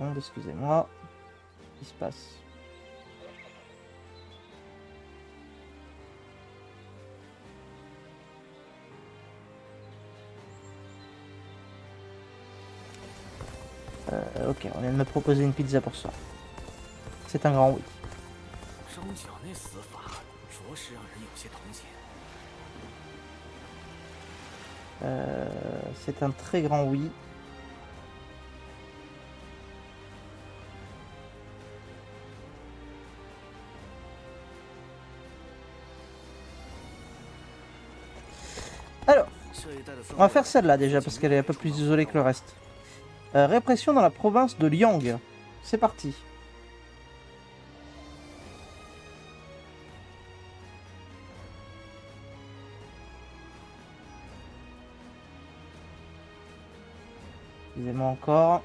secondes, excusez-moi. Qu'est-ce qui se passe? Ok, on vient de me proposer une pizza pour ça. C'est un grand oui. C'est un très grand oui. Alors, on va faire celle-là déjà parce qu'elle est un peu plus isolée que le reste. Répression dans la province de Liang. C'est parti. Excusez-moi encore.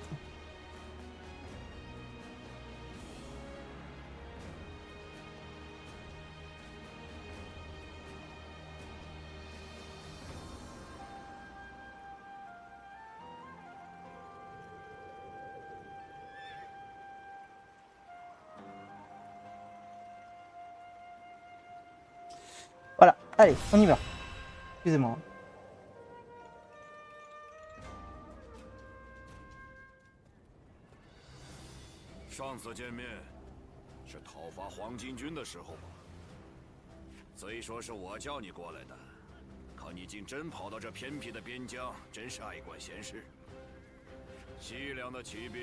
Voilà, allez, on y va. Excusez-moi. 上次见面是讨伐黄巾军的时候，虽说是我叫你过来的，可你竟真跑到这偏僻的边疆，真是爱管闲事。西凉的骑兵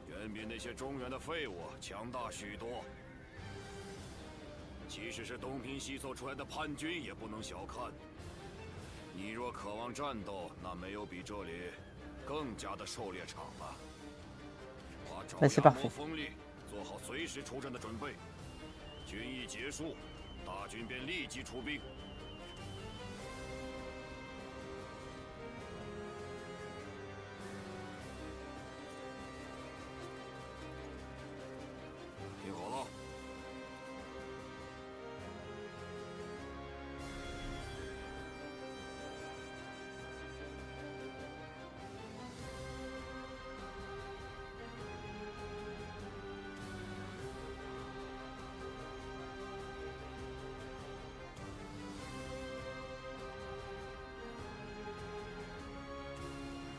远比那些中原的废物强大许多，即使是东拼西凑出来的叛军，也不能小看。你若渴望战斗，那没有比这里更加的狩猎场了。 Mais c'est parfait. 做好随时出战的准备。军役结束，大军便立即出兵。听好了。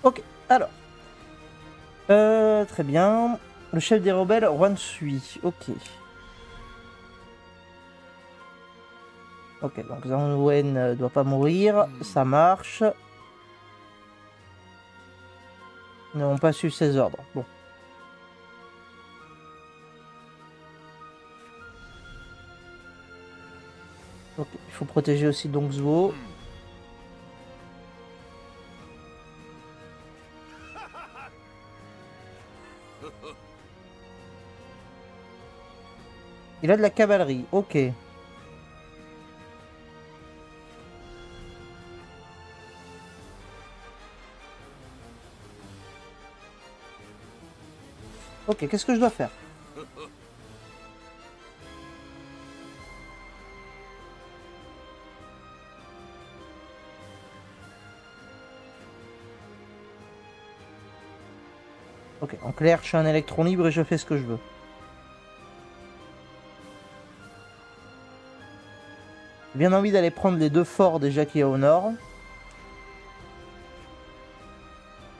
Ok, alors. Très bien. Le chef des rebelles, Juan Sui. Ok. Ok, donc Zhang Wen ne doit pas mourir. Ça marche. Ils n'ont pas su ses ordres. Bon. Ok, il faut protéger aussi donc Zuo. Il a de la cavalerie, ok. Ok, qu'est-ce que je dois faire? Ok, en clair, je suis un électron libre et je fais ce que je veux. J'ai bien envie d'aller prendre les deux forts déjà qu'il y a au nord.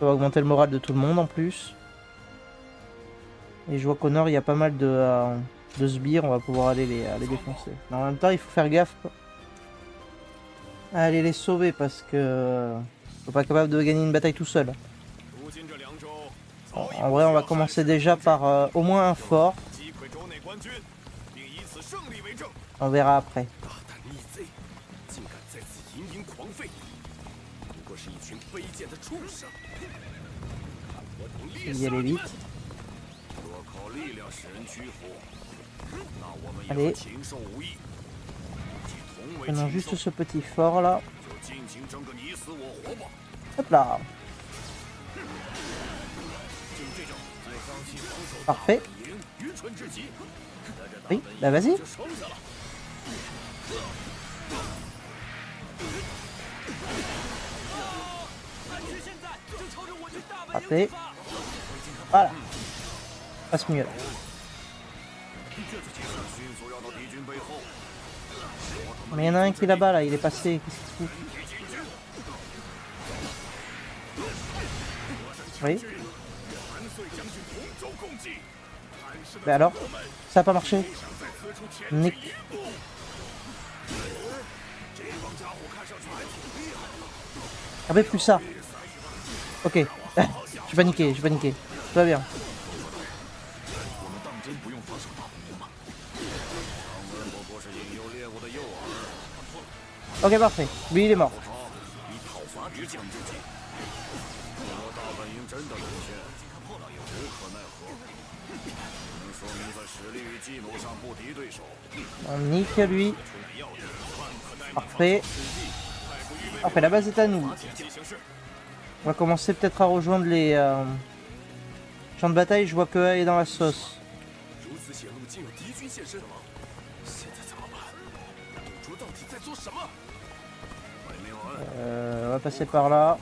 Ça va augmenter le moral de tout le monde en plus. Et je vois qu'au nord il y a pas mal de sbires, on va pouvoir aller les défoncer. Mais en même temps il faut faire gaffe à aller les sauver parce que je suis pas capable de gagner une bataille tout seul. Bon, en vrai on va commencer déjà par au moins un fort. On verra après. Il y aller vite. Allez. Prenons juste ce petit fort là. Hop là. Parfait. Oui, bah vas-y. Parfait. Voilà. passe mieux là. 迅速绕到敌军背后。 Mais il y en a un qui est là-bas là, il est passé. Qu'est-ce qu'il fout? Oui. Mais alors? Ça a pas marché. Nick. Ah mais plus ça. Ok. J'ai paniqué, j'ai paniqué. Tout va bien. Ok parfait. Lui il est mort. 以讨伐敌将之计，如果大本营真的沦陷，无可奈何，能说明在实力与计谋上不敌对手。 On nique lui. Parfait. Parfait, la base est à nous. On va commencer peut-être à rejoindre les champs de bataille. Je vois que A est dans la sauce. On va passer par là.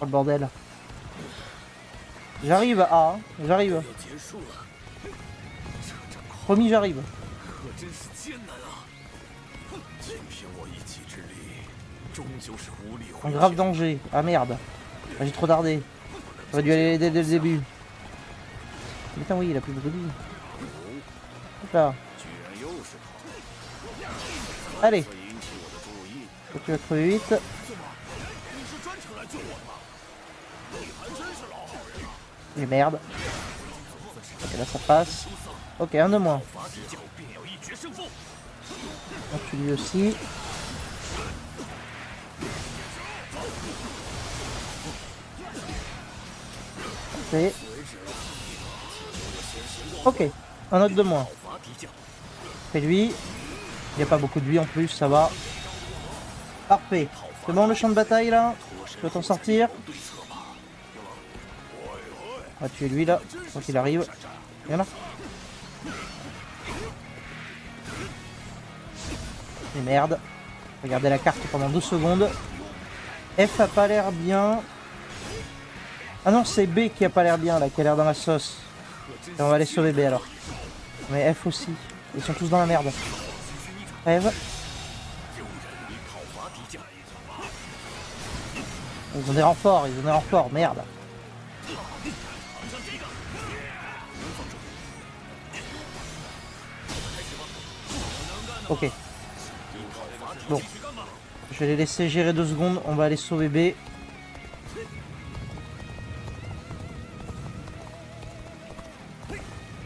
Oh le bordel. J'arrive à A, hein. J'arrive. Promis, j'arrive. Un grave danger. Ah merde. Ah, j'ai trop tardé. J'aurais dû aller l'aider dès le début. Putain oui, il a plus beaucoup de vie. Hop là. Allez. Faut que tu vas crever vite. Et merde. Ok, là ça passe. Ok, un de moins. On tue lui aussi. Parfait. Ok, un autre de moins. Et lui, il n'y a pas beaucoup de vie en plus, ça va. Parfait. C'est bon le champ de bataille là? Tu peux t'en sortir? On va tuer lui là, quand il arrive. Viens là. Et merde. Regardez la carte pendant 2 secondes. F a pas l'air bien. Ah non, c'est B qui a pas l'air bien là, qui a l'air dans la sauce. Et on va aller sauver B alors. Mais F aussi. Ils sont tous dans la merde. Rêve. Ils ont des renforts, ils ont des renforts, merde. Ok. Bon. Je vais les laisser gérer 2 secondes, on va aller sauver B.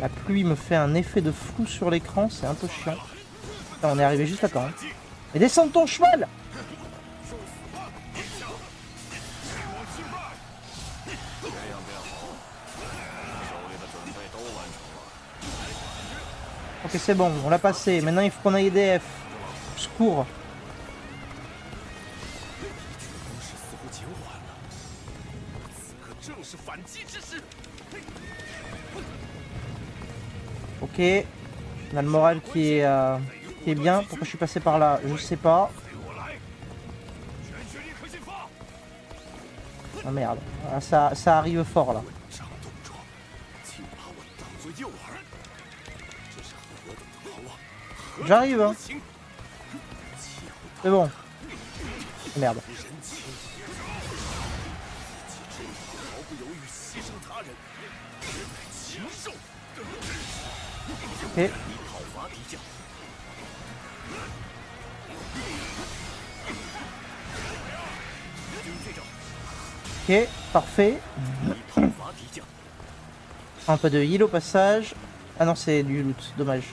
La pluie me fait un effet de flou sur l'écran, c'est un peu chiant. Là, on est arrivé juste à temps. Hein. Mais descends de ton cheval! Ok, c'est bon, on l'a passé. Maintenant, il faut qu'on aille aider F. Secours. Ok. On a le moral qui est bien. Pourquoi je suis passé par là? Je sais pas. Oh merde. Ah, ça arrive fort là. J'arrive hein. C'est bon. Merde. Ok. Ok, parfait. Un peu de heal au passage. Ah non, c'est du loot, dommage.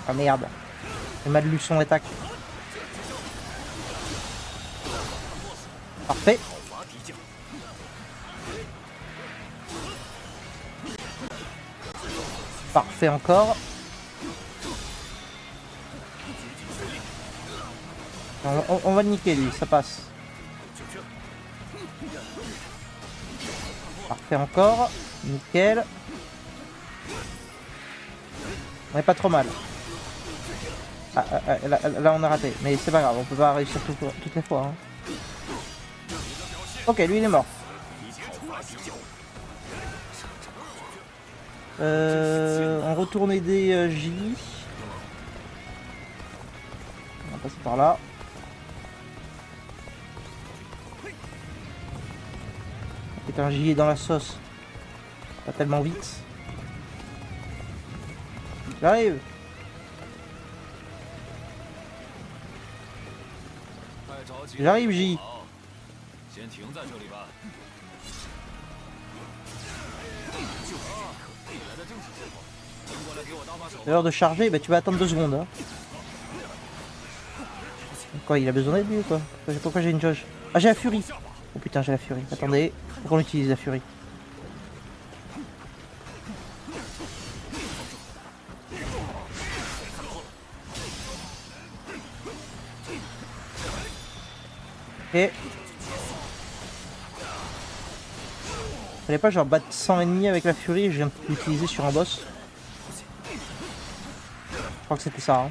Ah merde. J'ai mal lu son attaque. Parfait. Parfait encore. On va le niquer lui, ça passe. Parfait encore. Nickel. On est pas trop mal. Là on a raté, mais c'est pas grave, on peut pas réussir toutes les fois. Hein. Ok, lui il est mort. On retourne aider J. On va passer par là. Putain, J est dans la sauce. Pas tellement vite. J'arrive. J'arrive, J. C'est l'heure de charger, bah tu vas attendre 2 secondes. Hein. Quoi, il a besoin d'aide lui ou quoi? Pourquoi j'ai une jauge? Ah, j'ai la furie. Oh putain, j'ai la furie. Attendez, faut qu'on utilise la furie. Ok. Fallait pas genre battre 100 ennemis avec la furie, je viens de l'utiliser sur un boss. Je crois que c'était ça. Hein.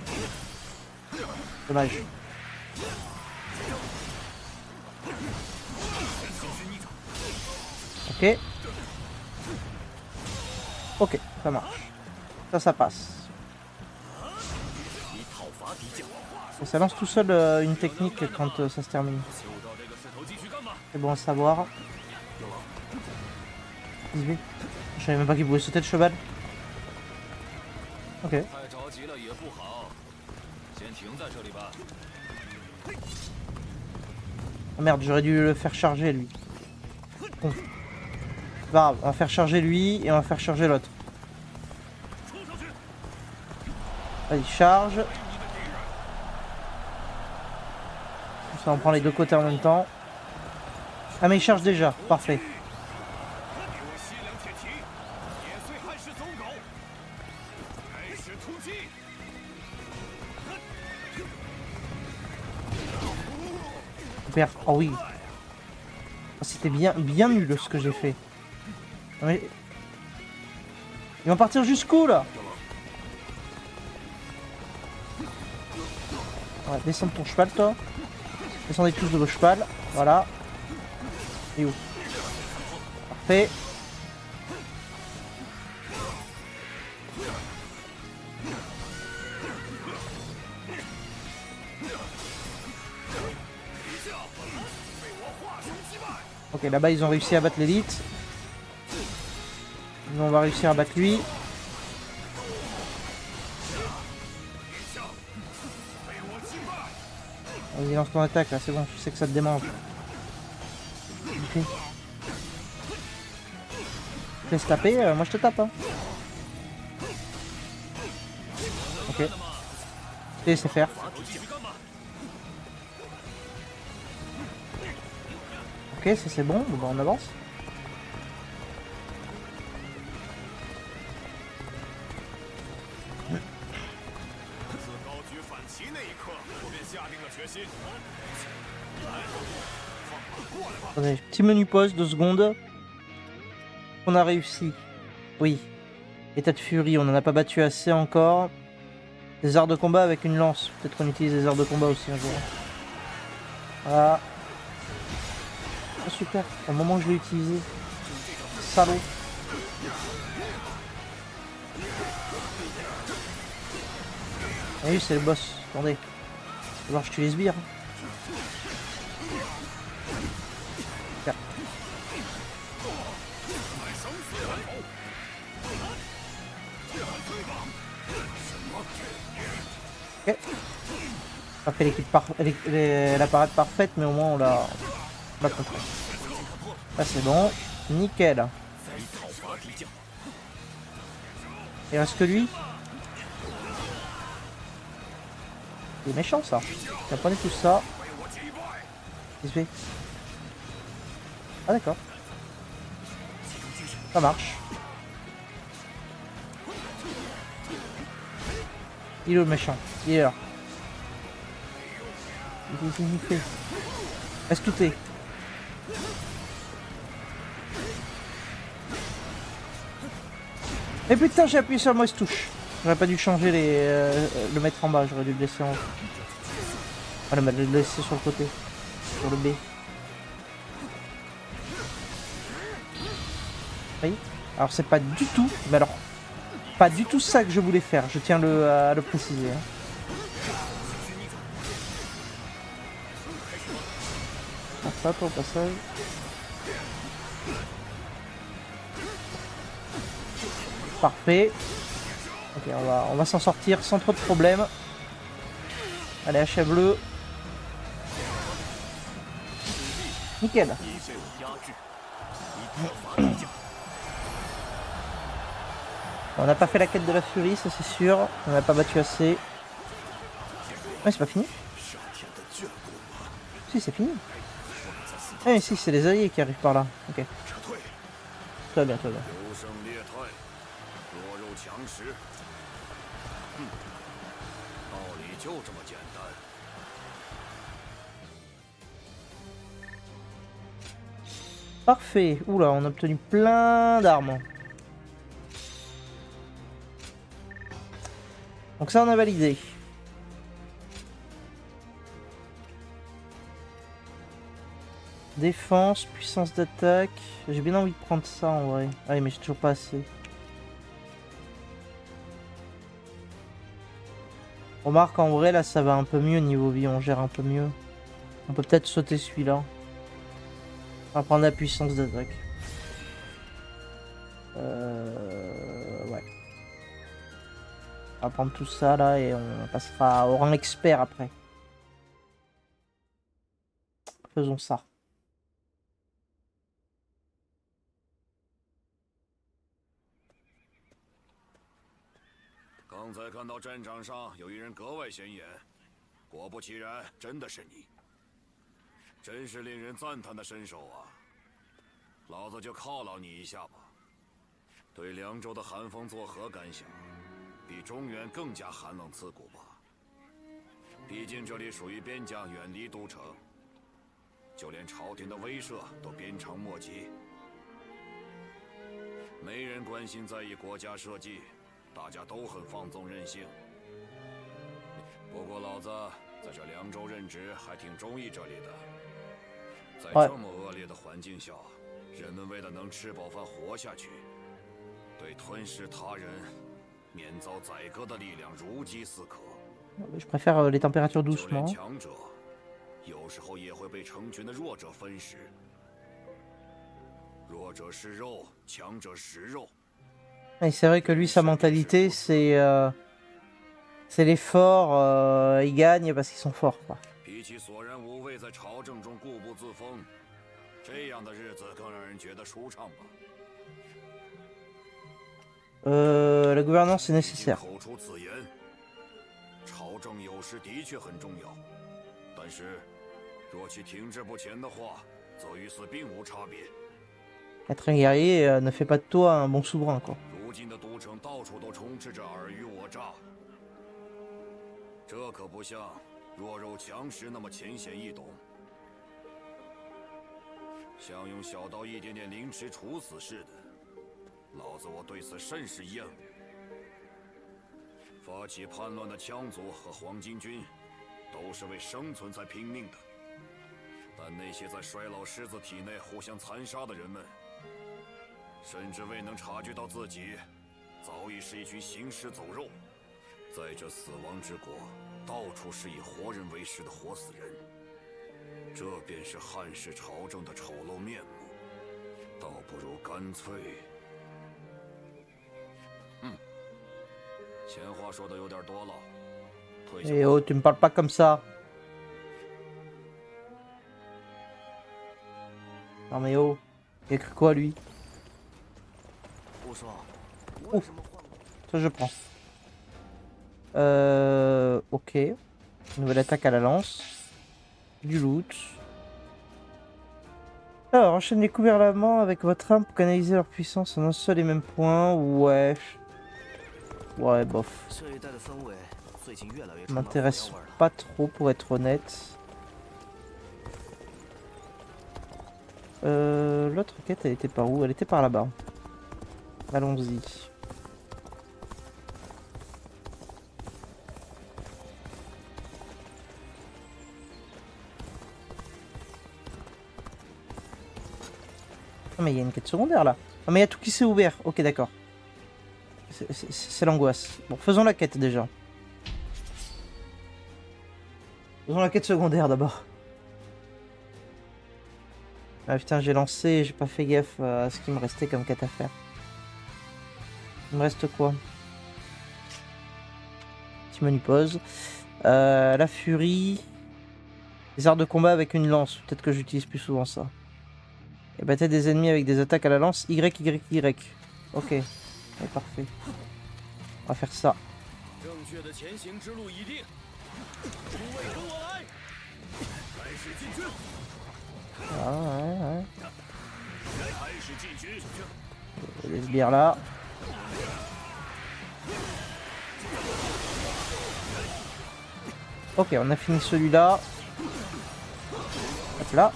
Dommage. Ok. Ok, ça marche. Ça passe. Et ça lance tout seul une technique quand ça se termine. C'est bon à savoir. Je savais même pas qu'il pouvait sauter le cheval. Ok. Oh merde, j'aurais dû le faire charger lui. Bon. C'est pas grave, on va faire charger lui et on va faire charger l'autre. Allez, charge. Comme ça on prend les deux côtés en même temps. Ah mais il charge déjà, parfait. Oh oui. C'était bien nul ce que j'ai fait. Non, mais... Ils vont partir jusqu'où là? Ouais, descends de ton cheval toi. Descendez tous de vos chevals. Voilà. Et où? Parfait. Ok, là-bas ils ont réussi à battre l'élite. Nous on va réussir à battre lui. Vas-y, lance ton attaque là, c'est bon, je sais que ça te démange. Ok. Laisse taper, moi je te tape. Hein. Ok. Et laissez faire. Ok, ça c'est bon, bon, bah, on avance. Attendez, petit menu pause, 2 secondes. On a réussi. Oui. État de furie, on n'en a pas battu assez encore. Des arts de combat avec une lance. Peut-être qu'on utilise des arts de combat aussi un jour. Voilà. Oh, super, au moment où je l'ai utilisé. Salaud. Ah oui, c'est le boss. Attendez. Il va falloir que je tue les sbires. Ok. Pas fait la parade parfaite, mais au moins on l'a compris. Là c'est bon, nickel. Il reste que lui. Il est méchant ça. Il prenez tout ça. Qu'est-ce que je fais? Ah d'accord. Ça marche. Il est le méchant. Il est là. Qu'est-ce qu'il fait? Est-ce que tout est? Mais putain, j'ai appuyé sur le mouse touche. J'aurais pas dû changer le mettre en bas, j'aurais dû le laisser en haut. Ah, le laisser sur le côté. Sur le B. Oui. Alors c'est pas du tout, mais alors pas du tout ça que je voulais faire, je tiens à le préciser. Hein. Ça pour le passage. Parfait. Ok, on va s'en sortir sans trop de problèmes. Allez, achève-le. Nickel. On n'a pas fait la quête de la furie, ça c'est sûr. On n'a pas battu assez. Ouais, c'est pas fini. Si, c'est fini. Ah, mais si, c'est les alliés qui arrivent par là. Ok. Très bien, très bien. Parfait. Oula, on a obtenu plein d'armes. Donc ça, on a validé. Défense, puissance d'attaque. J'ai bien envie de prendre ça en vrai. Ah mais j'ai toujours pas assez. Remarque en vrai là ça va un peu mieux niveau vie, on gère un peu mieux. On peut peut-être sauter celui-là. On va prendre la puissance d'attaque. Ouais. On va prendre tout ça là et on passera au rang expert après. Faisons ça. 刚才看到战场上有一人格外显眼，果不其然，真的是你，真是令人赞叹的身手啊！老子就犒劳你一下吧。对凉州的寒风作何感想？比中原更加寒冷刺骨吧？毕竟这里属于边疆，远离都城，就连朝廷的威慑都鞭长莫及，没人关心在意国家社稷。 大家都很放纵任性，不过老子在这凉州任职还挺中意这里的。在这么恶劣的环境下，人们为了能吃饱饭活下去，对吞噬他人、免遭宰割的力量如饥似渴。Je préfère les températures doucement. 就连强者，有时候也会被成群的弱者分食。弱者食肉，强者食肉。 Et c'est vrai que lui, sa mentalité, c'est les forts, ils gagnent parce qu'ils sont forts, quoi. La gouvernance est nécessaire. Être un guerrier ne fait pas de toi un bon souverain, quoi. 如今的都城到处都充斥着尔虞我诈，这可不像弱肉强食那么浅显易懂。像用小刀一点点凌迟处死似的，老子我对此甚是厌恶。发起叛乱的羌族和黄巾军，都是为生存才拼命的，但那些在衰老狮子体内互相残杀的人们。 甚至未能察觉到自己早已是一群行尸走肉，在这死亡之国，到处是以活人为食的活死人。这便是汉室朝政的丑陋面目，倒不如干脆……闲话说的有点多了，退下。Eh oh, tu me parles pas comme ça. Non mais oh, il a cru quoi lui? Oh, ça je prends. Ok. Nouvelle attaque à la lance. Du loot. Alors, enchaîne les coups vers l'avant avec votre arme pour canaliser leur puissance en un seul et même point. Ouais. Ouais, bof. M'intéresse pas trop pour être honnête. L'autre quête, elle était par où? Elle était par là-bas. Allons-y. Non mais il y a une quête secondaire là. Ah mais il y a tout qui s'est ouvert. Ok d'accord. C'est l'angoisse. Bon, faisons la quête déjà. Faisons la quête secondaire d'abord. Ah putain, j'ai lancé, j'ai pas fait gaffe à ce qu'il me restait comme quête à faire. Il me reste quoi? Petit menu pause. La furie. Les arts de combat avec une lance. Peut-être que j'utilise plus souvent ça. Et battre des ennemis avec des attaques à la lance. Y. Ok. Ouais, parfait. On va faire ça. Ah, ouais. Il y a des sbires là. Ok, on a fini celui-là. Hop là.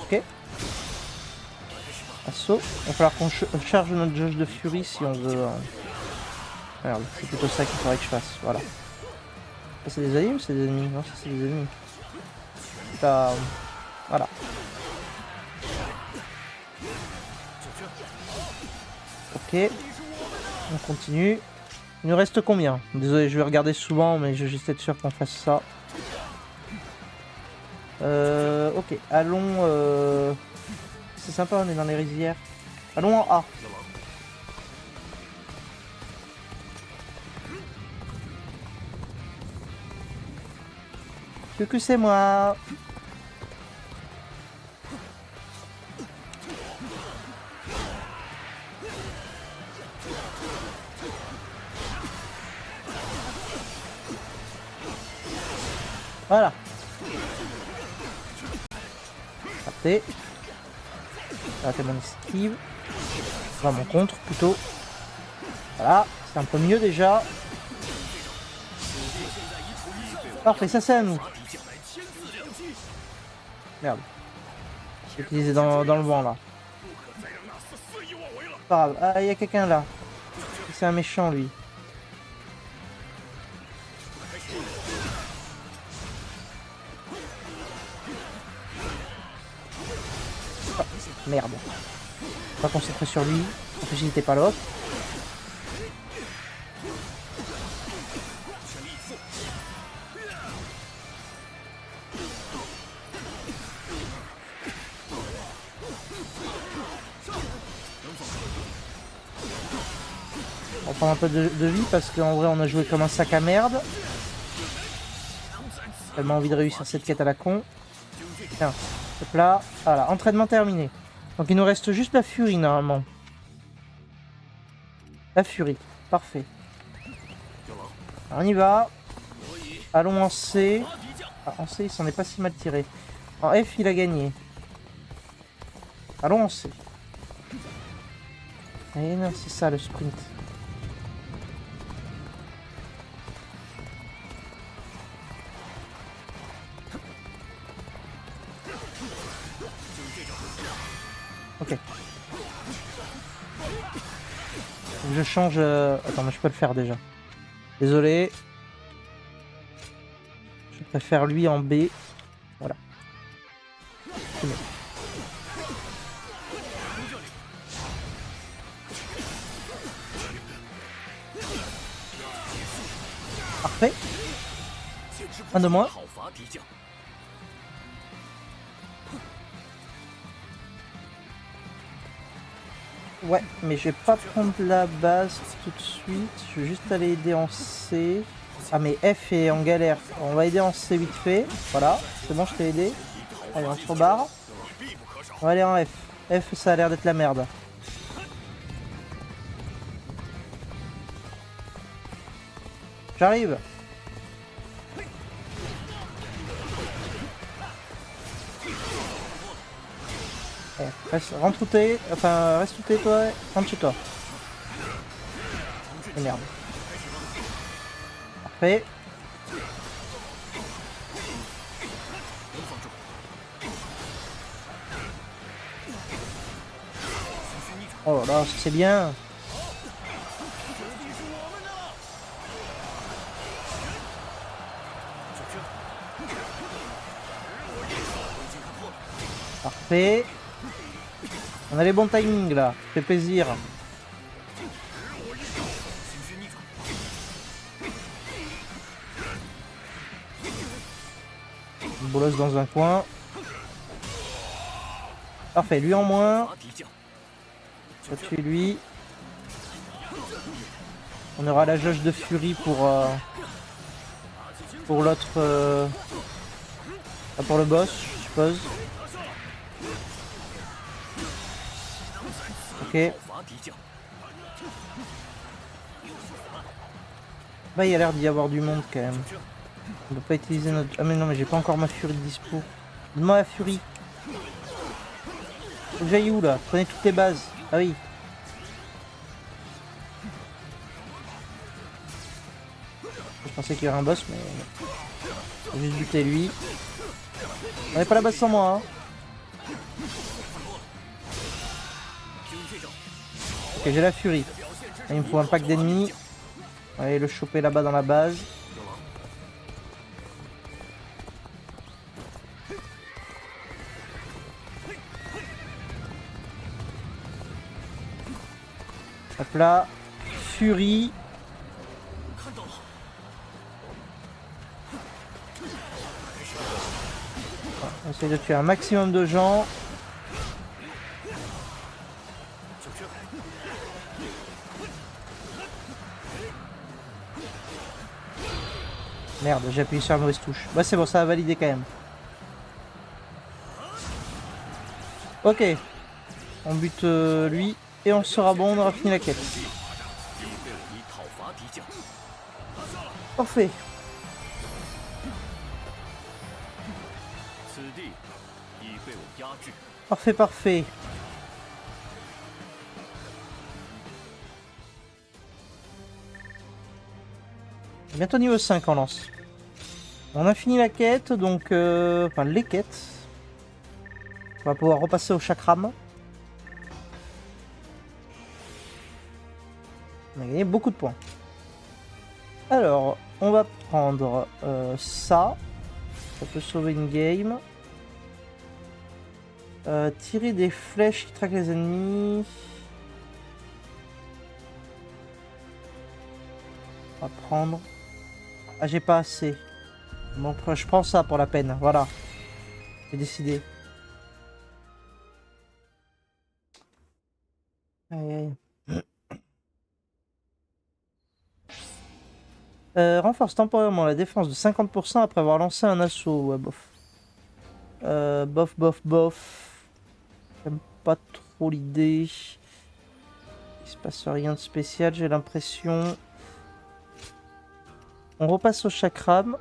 Ok. Assaut. Il va falloir qu'on charge notre jauge de furie si on veut. Merde, c'est plutôt ça qu'il faudrait que je fasse. Voilà. Ça, c'est des alliés ou c'est des ennemis? Non, ça c'est des ennemis. Là, voilà. Ok. On continue. Il nous reste combien? Désolé, je vais regarder souvent, mais je vais juste être sûr qu'on fasse ça. Ok, allons... C'est sympa, on est dans les rizières. Allons en A. Que c'est moi. Voilà. Parfait. Là, c'est mon esquive. Enfin, mon contre, plutôt. Voilà, c'est un peu mieux déjà. Parfait, ça c'est à nous. Merde. J'ai utilisé dans le vent là. Pas grave. Ah, il y a quelqu'un là. C'est un méchant lui. Oh, merde. Pas concentré sur lui. En plus il n'était pas l'autre. On prend un peu de vie parce qu'en vrai on a joué comme un sac à merde. J'ai tellement envie de réussir cette quête à la con. Tiens, hop là. Voilà, entraînement terminé. Donc il nous reste juste la furie normalement. La furie, parfait. Alors, on y va. Allons en C. Ah, en C il s'en est pas si mal tiré. En F il a gagné. Allons en C. Et non, c'est ça le sprint. Ok. Je change... Attends, mais je peux le faire déjà. Désolé. Je préfère lui en B. Voilà. Parfait. Un de moins. Ouais, mais je vais pas prendre la base tout de suite. Je vais juste aller aider en C. Ah, mais F est en galère. On va aider en C vite fait. Voilà, c'est bon, je t'ai aidé. Allez, on se rebarre. On va aller en F. F, ça a l'air d'être la merde. J'arrive. Rentre où t'es, enfin reste où t'es toi, rentre chez toi. Et merde. Parfait. Oh là là, c'est bien. Parfait. On a les bons timings là, ça fait plaisir. Une bolosse dans un coin. Parfait, lui en moins. On va tuer lui. On aura la jauge de furie pour l'autre. Pour le boss, je suppose. Ok. Bah, il y a l'air d'y avoir du monde quand même. On peut pas utiliser notre... Ah mais non, mais j'ai pas encore ma furie de dispo. Donne-moi la furie. Faut que j'aille où là? Prenez toutes les bases. Ah oui. Je pensais qu'il y aurait un boss, mais... On va juste buter lui. On n'est pas la base sans moi, hein. Ok, j'ai la furie. Il me faut un pack d'ennemis. On va aller le choper là-bas dans la base. Hop là. Furie. On essaie de tuer un maximum de gens. Merde, j'ai appuyé sur la mauvaise touche. Bah c'est bon, ça a validé quand même. Ok. On bute lui. Et on sera bon, on aura fini la quête. Parfait. Parfait, parfait. Bientôt niveau 5 en lance. On a fini la quête, donc... Enfin, les quêtes. On va pouvoir repasser au chakram. On a gagné beaucoup de points. Alors, on va prendre ça. Ça peut sauver une game. Tirer des flèches qui traquent les ennemis. On va prendre... Ah, j'ai pas assez. Donc je prends ça pour la peine, voilà. J'ai décidé. Aïe, aïe. Renforce temporairement la défense de 50% après avoir lancé un assaut. Ouais, bof. Bof, bof, bof. J'aime pas trop l'idée. Il se passe rien de spécial, j'ai l'impression. On repasse au chakram.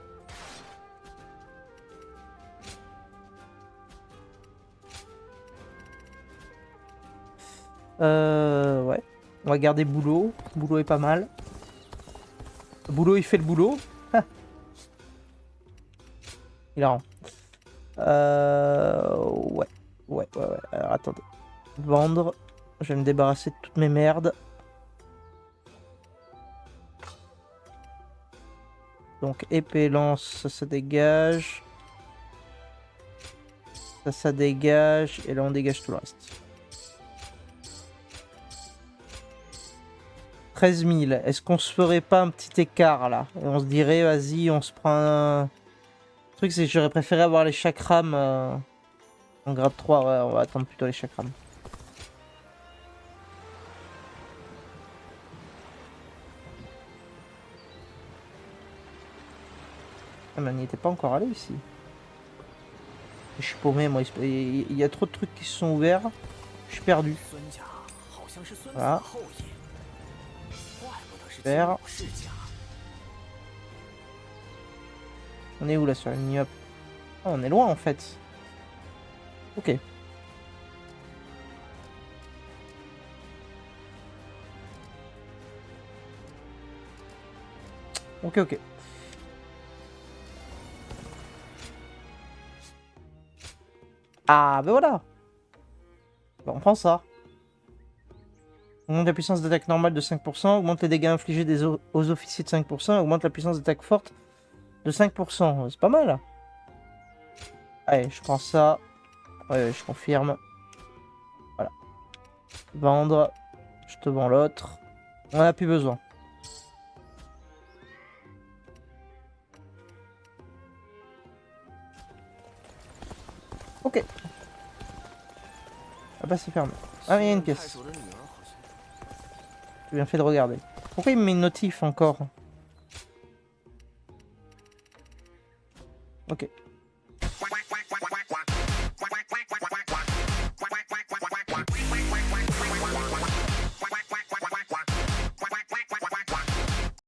Ouais. On va garder Boulot. Boulot est pas mal. Boulot, il fait le boulot. Il a rend. Ouais. Ouais. Alors, attendez. Vendre. Je vais me débarrasser de toutes mes merdes. Donc, épée, lance, ça dégage. Ça dégage. Et là, on dégage tout le reste. 13 000. Est-ce qu'on se ferait pas un petit écart là? Et on se dirait, vas-y, on se prend un... Le truc, c'est que j'aurais préféré avoir les chakrams en grade 3. Ouais, on va attendre plutôt les chakrams. Ah, mais on n'y était pas encore allé ici. Je suis paumé, moi. Il y a trop de trucs qui se sont ouverts. Je suis perdu. Voilà. Super. On est où là sur une ligne up? Oh, on est loin en fait. Ok. Ok. Ah, ben voilà. Bon, on prend ça. Augmente la puissance d'attaque normale de 5%, augmente les dégâts infligés aux officiers de 5%, augmente la puissance d'attaque forte de 5%. C'est pas mal. Allez, je prends ça. Ouais, je confirme. Voilà. Vendre. Je te vends l'autre. On en a plus besoin. Ok. Ah bah c'est fermé. Ah mais il y a une caisse. J'ai bien fait de regarder. Pourquoi il me met une notif encore? Ok.